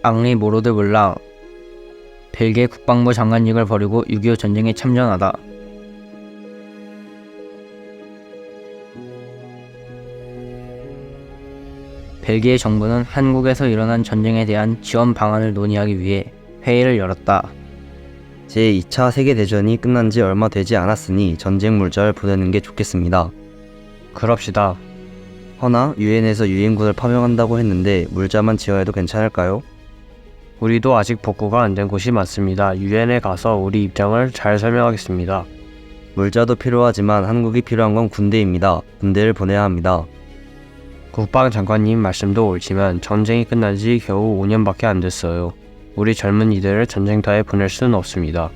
앙리 모로드 블랑, 벨기에 국방부 장관직을 버리고 6.25 전쟁에 참전하다. 벨기에 정부는 한국에서 일어난 전쟁에 대한 지원 방안을 논의하기 위해 회의를 열었다. 제2차 세계대전이 끝난 지 얼마 되지 않았으니 전쟁 물자를 보내는 게 좋겠습니다. 그럽시다. 허나 유엔에서 유엔군을 파병한다고 했는데 물자만 지원해도 괜찮을까요? 우리도 아직 복구가 안 된 곳이 많습니다. 유엔에 가서 우리 입장을 잘 설명하겠습니다. 물자도 필요하지만 한국이 필요한 건 군대입니다. 군대를 보내야 합니다. 국방장관님 말씀도 옳지만 전쟁이 끝난 지 겨우 5년밖에 안 됐어요. 우리 젊은이들을 전쟁터에 보낼 수는 없습니다.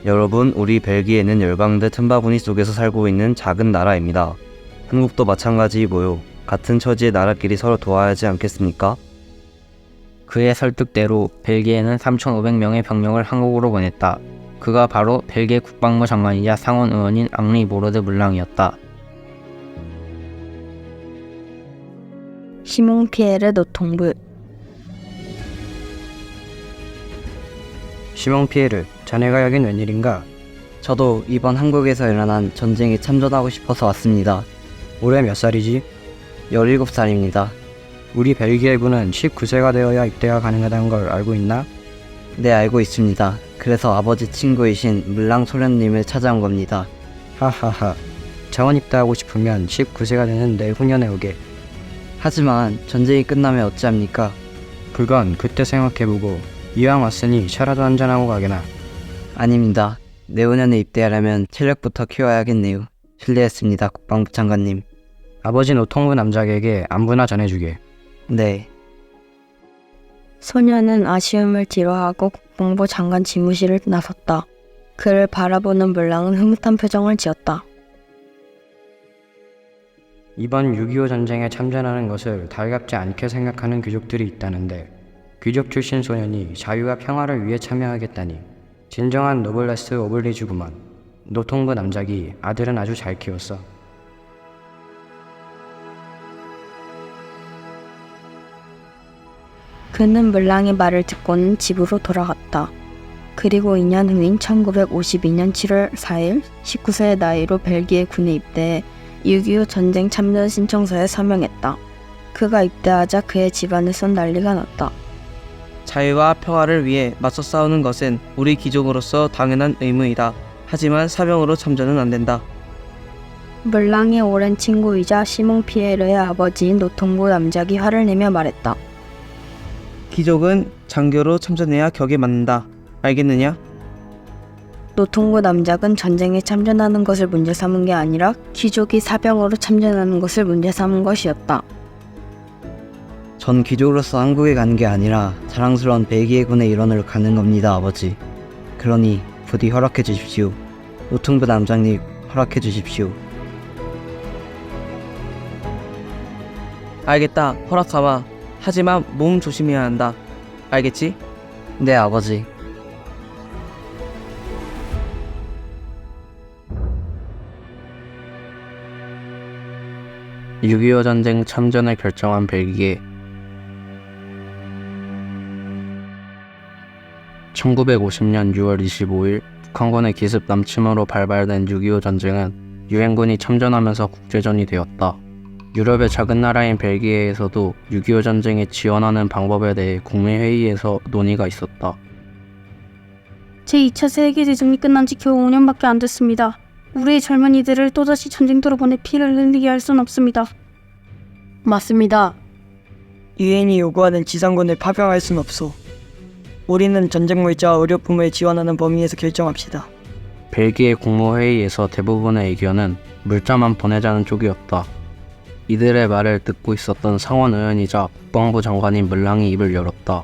여러분, 우리 벨기에는 열강대 틈바구니 속에서 살고 있는 작은 나라입니다. 한국도 마찬가지이고요. 같은 처지의 나라끼리 서로 도와야 하지 않겠습니까? 그의 설득대로 벨기에는 3,500명의 병력을 한국으로 보냈다. 그가 바로 벨기에 국방부 장관이자 상원 의원인 앙리 모로드 블랑이었다. 시몽 피에르 노통부. 시몽 피에르, 자네가 여긴 웬일인가? 저도 이번 한국에서 일어난 전쟁에 참전하고 싶어서 왔습니다. 올해 몇 살이지? 17살입니다. 우리 벨기에군은 19세가 되어야 입대가 가능하다는 걸 알고 있나? 네, 알고 있습니다. 그래서 아버지 친구이신 물랑 소련님을 찾아온 겁니다. 하하하. 자원 입대하고 싶으면 19세가 되는 내후년에 오게. 하지만 전쟁이 끝나면 어찌합니까? 그건 그때 생각해보고 이왕 왔으니 차라도 한잔하고 가게나. 아닙니다. 내후년에 입대하려면 체력부터 키워야겠네요. 실례했습니다, 국방부 장관님. 아버지 노통부 남작에게 안부나 전해주게. 네. 소녀는 아쉬움을 뒤로하고 국방부 장관 집무실을 나섰다. 그를 바라보는 물랑은 흐뭇한 표정을 지었다. 이번 6.25 전쟁에 참전하는 것을 달갑지 않게 생각하는 귀족들이 있다는데 귀족 출신 소년이 자유와 평화를 위해 참여하겠다니 진정한 노블레스 오블리주구만. 노통부 남작이 아들은 아주 잘 키웠어. 그는 물랑의 말을 듣고는 집으로 돌아갔다. 그리고 2년 후인 1952년 7월 4일 19세의 나이로 벨기에 군에 입대해 6.25 전쟁 참전 신청서에 서명했다. 그가 입대하자 그의 집안에선 난리가 났다. 자유와 평화를 위해 맞서 싸우는 것은 우리 귀족으로서 당연한 의무이다. 하지만 사병으로 참전은 안 된다. 물랑의 오랜 친구이자 시몽 피에르의 아버지인 노통부 남작이 화를 내며 말했다. 귀족은 장교로 참전해야 격에 맞는다. 알겠느냐? 노통부 남작은 전쟁에 참전하는 것을 문제 삼은 게 아니라 귀족이 사병으로 참전하는 것을 문제 삼은 것이었다. 전 귀족으로서 한국에 가는 게 아니라 자랑스러운 벨기에 군의 일원으로 가는 겁니다, 아버지. 그러니 부디 허락해 주십시오. 노통부 남장님, 허락해 주십시오. 알겠다. 허락하마. 하지만 몸 조심해야 한다. 알겠지? 네, 아버지. (6.25) 전쟁 참전을 결정한 벨기에. 1950년 6월 25일 북한군의 기습 남침으로 발발된 6.25 전쟁은 유엔군이 참전하면서 국제전이 되었다. 유럽의 작은 나라인 벨기에에서도 6.25 전쟁에 지원하는 방법에 대해 국민회의에서 논의가 있었다. 제2차 세계대전이 끝난 지 겨우 5년밖에 안 됐습니다. 우리의 젊은이들을 또다시 전쟁터로 보내 피를 흘리게 할 순 없습니다. 맞습니다. 유엔이 요구하는 지상군을 파병할 순 없소. 우리는 전쟁 물자와 의료품을 지원하는 범위에서 결정합시다. 벨기에 국무회의에서 대부분의 의견은 물자만 보내자는 쪽이었다. 이들의 말을 듣고 있었던 상원 의원이자 국방부 장관인 물랑이 입을 열었다.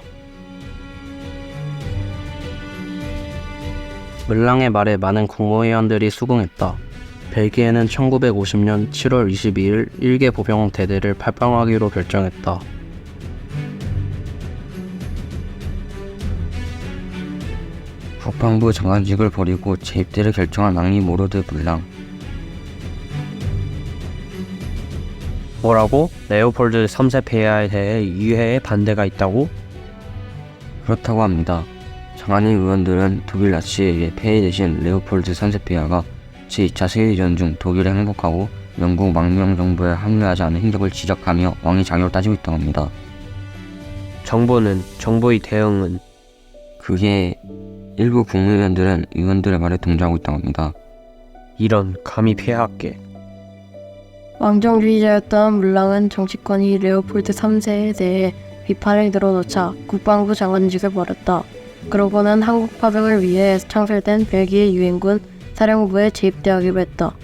물랑의 말에 많은 국무위원들이 수긍했다. 벨기에는 1950년 7월 22일 1개 보병 대대를 파병하기로 결정했다. 국방부 장관직을 버리고 재입대를 결정한 앙리 모로드 블랑. 뭐라고? 레오폴드 3세 폐하에 대해 이회의 반대가 있다고? 그렇다고 합니다. 장안의 의원들은 독일 나치에 의해 폐위되신 레오폴드 3세 폐하가 제2차 세계대전 중 독일에 항복하고 영국 망명 정부에 합류하지 않은 행적을 지적하며 왕위 장려를 따지고 있다고 합니다. 정부의 대응은 그게 일부 국무위원들은 의원들의 말에 동조하고 있다고 합니다. 이런 감히 폐하께. 왕정주의자였던 물랑은 정치권이 레오폴드 3세에 대해 비판을 늘어놓자 국방부 장관직을 버렸다. 그러고는 한국 파병을 위해 창설된 벨기에 유엔군 사령부에 재입대하기로 했다.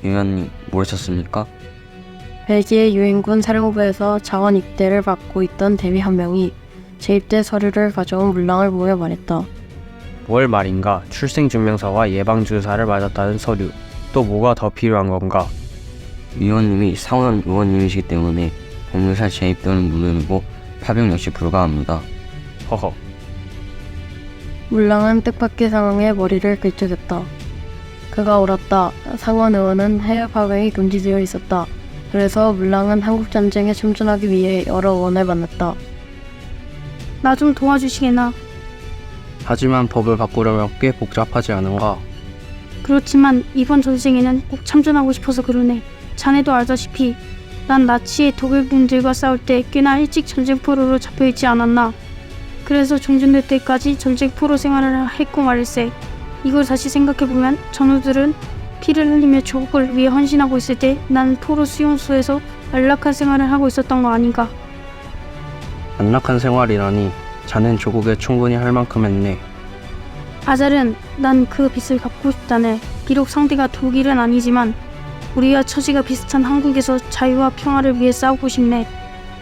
의원님 모르셨습니까? 벨기에 유엔군 사령부에서 자원 입대를 받고 있던 대위 한 명이 재입대 서류를 가져온 물랑을 보며 말했다. 뭘 말인가? 출생증명서와 예방주사를 맞았다는 서류. 또 뭐가 더 필요한 건가? 의원님이 상원 의원님이시기 때문에 법률사 재입 등은 물론이고 파병 역시 불가합니다. 허허. 물랑은 뜻밖의 상황에 머리를 긁적였다. 그가 옳았다. 상원 의원은 해외 파병이 금지되어 있었다. 그래서 물랑은 한국 전쟁에 참전하기 위해 여러 의원을 만났다. 나 좀 도와주시게나. 하지만 법을 바꾸려면 꽤 복잡하지 않은가? 그렇지만 이번 전쟁에는 꼭 참전하고 싶어서 그러네. 자네도 알다시피 난 나치의 독일군들과 싸울 때 꽤나 일찍 전쟁 포로로 잡혀있지 않았나. 그래서 종전될 때까지 전쟁 포로 생활을 했고 말일세. 이걸 다시 생각해보면 전우들은 피를 흘리며 조국을 위해 헌신하고 있을 때 난 포로 수용소에서 안락한 생활을 하고 있었던 거 아닌가. 안락한 생활이라니. 자넨 조국에 충분히 할 만큼 했네. 아잘은 난 그 빚을 갚고 싶다네. 비록 상대가 독일은 아니지만 우리와 처지가 비슷한 한국에서 자유와 평화를 위해 싸우고 싶네.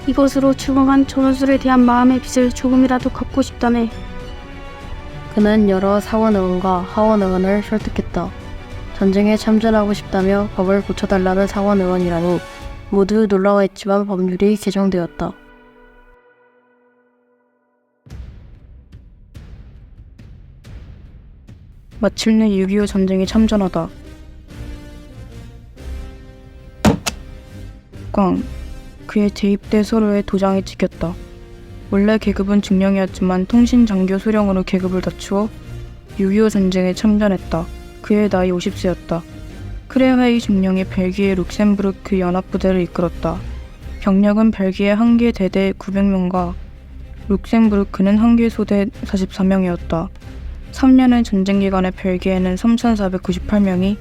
이것으로 죽어간 전우들에 대한 마음의 빚을 조금이라도 갚고 싶다네. 그는 여러 상원 의원과 하원 의원을 설득했다. 전쟁에 참전하고 싶다며 법을 고쳐달라는 상원 의원이라니 모두 놀라워했지만 법률이 개정되었다. 마침내 6.25 전쟁에 참전하다. 꽝. 그의 재입대 서류에 도장이 찍혔다. 원래 계급은 중령이었지만 통신장교 소령으로 계급을 낮추어 6.25 전쟁에 참전했다. 그의 나이 50세였다. 크레하이 중령이 벨기에 룩셈부르크 연합부대를 이끌었다. 병력은 벨기에 한 개 대대 900명과 룩셈부르크는 한 개 소대 44명이었다. 3년의 전쟁 기간에 벨기에는 3,498명이,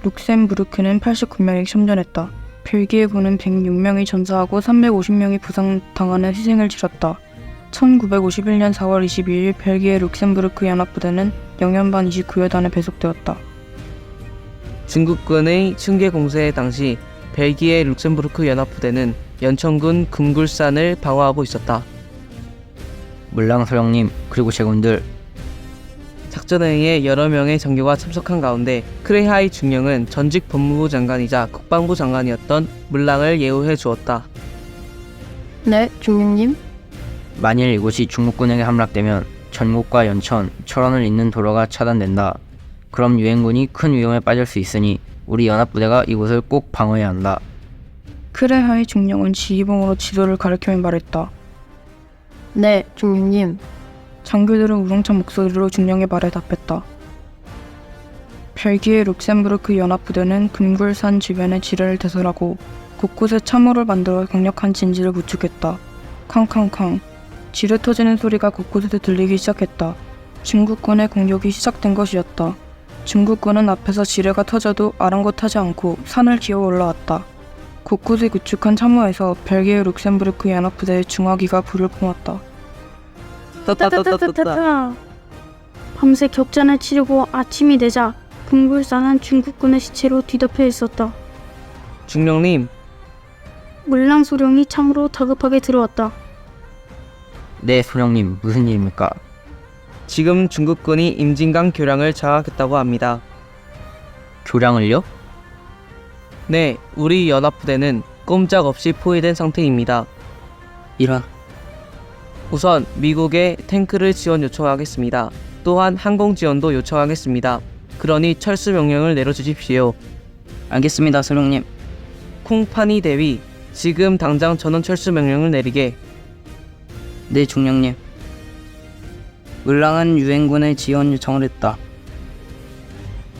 룩셈부르크는 89명이 참전했다. 벨기에군은 106명이 전사하고 350명이 부상당하는 희생을 치렀다. 1951년 4월 22일 벨기에 룩셈부르크 연합부대는 영연반 29여단에 배속되었다. 중국군의 층계 공세 당시 벨기에 룩셈부르크 연합부대는 연천군 금굴산을 방어하고 있었다. 물랑 소령님, 그리고 제군들. 작전회의에 여러 명의 장교가 참석한 가운데 크레하이 중령은 전직 법무부 장관이자 국방부 장관이었던 물랑을 예우해 주었다. 네, 중령님. 만일 이곳이 중국군에게 함락되면 전국과 연천, 철원을 잇는 도로가 차단된다. 그럼 유엔군이 큰 위험에 빠질 수 있으니 우리 연합부대가 이곳을 꼭 방어해야 한다. 크레하이 중령은 지휘봉으로 지도를 가리키며 말했다. 네, 중령님. 장교들은 우렁찬 목소리로 중령의 말에 답했다. 벨기에 룩셈부르크 연합부대는 금굴산 주변의 지뢰를 대설하고 곳곳에 참호를 만들어 강력한 진지를 구축했다. 康康康. 지뢰 터지는 소리가 곳곳에서 들리기 시작했다. 중국군의 공격이 시작된 것이었다. 중국군은 앞에서 지뢰가 터져도 아랑곳하지 않고 산을 기어 올라왔다. 곳곳에 구축한 참호에서 벨기에 룩셈부르크 연합부대의 중화기가 불을 뿜었다. 따따따따따따. 밤새 격전을 치르고 아침이 되자 금굴산은 중국군의 시체로 뒤덮여 있었다. 중령님, 물랑 소령이 창으로 다급하게 들어왔다. 네, 소령님, 무슨 일입니까? 지금 중국군이 임진강 교량을 장악했다고 합니다. 교량을요? 네, 우리 연합부대는 꼼짝없이 포위된 상태입니다. 이런. 우선 미국에 탱크를 지원 요청하겠습니다. 또한 항공 지원도 요청하겠습니다. 그러니 철수 명령을 내려주십시오. 알겠습니다, 소령님. 콩파니 대위, 지금 당장 전원 철수 명령을 내리게. 네, 중령님. 물랑은 유엔군에 지원 요청을 했다.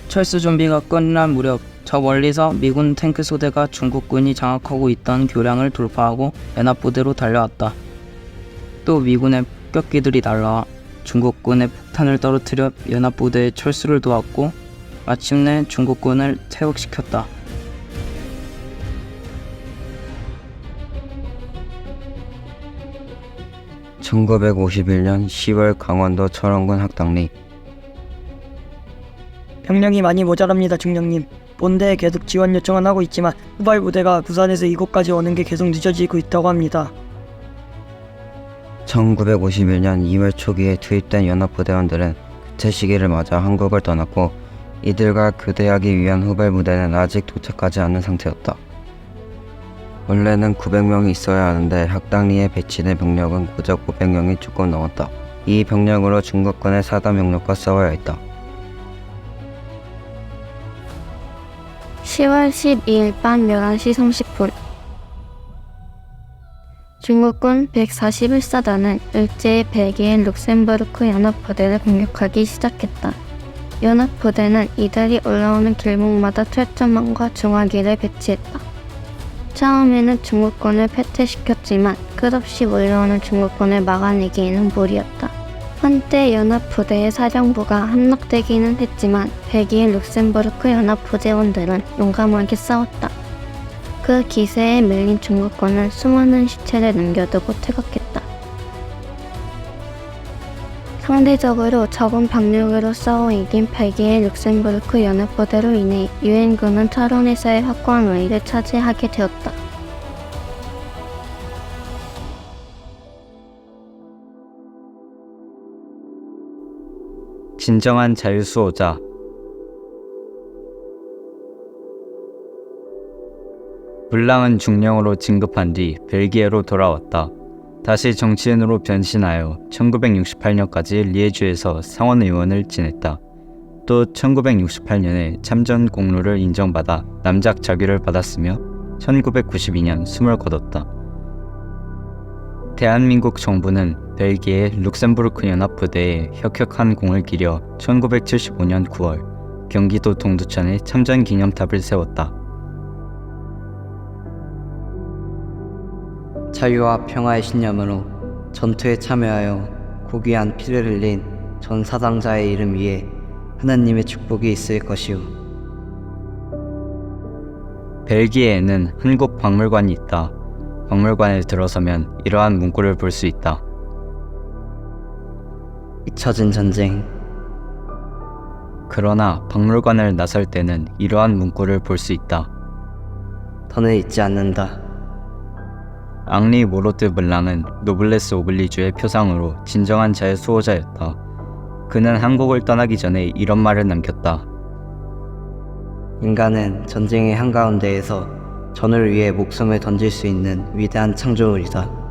철수 준비가 끝난 무렵 저 멀리서 미군 탱크 소대가 중국군이 장악하고 있던 교량을 돌파하고 연합부대로 달려왔다. 또 미군의 폭격기들이 날라와 중국군의 폭탄을 떨어뜨려 연합부대의 철수를 도왔고 마침내 중국군을 퇴역시켰다. (1951년 10월) 강원도 철원군 학당리. 병력이 많이 모자랍니다, 중령님. 본대에 계속 지원 요청은 하고 있지만 후발 부대가 부산에서 이곳까지 오는 게 계속 늦어지고 있다고 합니다. 1951년 2월 초기에 투입된 연합부대원들은 그 시기를 맞아 한국을 떠났고 이들과 교대하기 위한 후발 부대는 아직 도착하지 않은 상태였다. 원래는 900명이 있어야 하는데 학당리에 배치된 병력은 고작 500명이 조금 넘었다. 이 병력으로 중국군의 사단 병력과 싸워야 했다. 10월 12일 밤 11시 30분 중국군 141사단은 일제히 벨기에 룩셈부르크 연합부대를 공격하기 시작했다. 연합부대는 이들이 올라오는 길목마다 철조망과 중화기를 배치했다. 처음에는 중국군을 패퇴시켰지만 끝없이 몰려오는 중국군을 막아내기에는 무리였다. 한때 연합부대의 사령부가 함락되기는 했지만 벨기에 룩셈부르크 연합부대원들은 용감하게 싸웠다. 그 기세에 밀린 중국군은 수많은 시체를 남겨두고 퇴각했다. 상대적으로 적은 방력으로 싸워 이긴 벨기에 룩셈부르크 연합부대로 인해 유엔군은 철원에서의 확고한 우위를 차지하게 되었다. 진정한 자유수호자. 물랑은 중령으로 진급한 뒤 벨기에로 돌아왔다. 다시 정치인으로 변신하여 1968년까지 리에주에서 상원의원을 지냈다. 또 1968년에 참전 공로를 인정받아 남작 자규를 받았으며 1992년 숨을 거뒀다. 대한민국 정부는 벨기에 룩셈부르크 연합부대에 혁혁한 공을 기려 1975년 9월 경기도 동두천에 참전 기념탑을 세웠다. 자유와 평화의 신념으로 전투에 참여하여 고귀한 피를 흘린 전 사상자의 이름 위에 하나님의 축복이 있을 것이오. 벨기에에는 한국 박물관이 있다. 박물관에 들어서면 이러한 문구를 볼 수 있다. 잊혀진 전쟁. 그러나 박물관을 나설 때는 이러한 문구를 볼 수 있다. 더는 잊지 않는다. 앙리 모로트 물랑은 노블레스 오블리주의 표상으로 진정한 자의 수호자였다. 그는 한국을 떠나기 전에 이런 말을 남겼다. 인간은 전쟁의 한가운데에서 전을 위해 목숨을 던질 수 있는 위대한 창조물이다.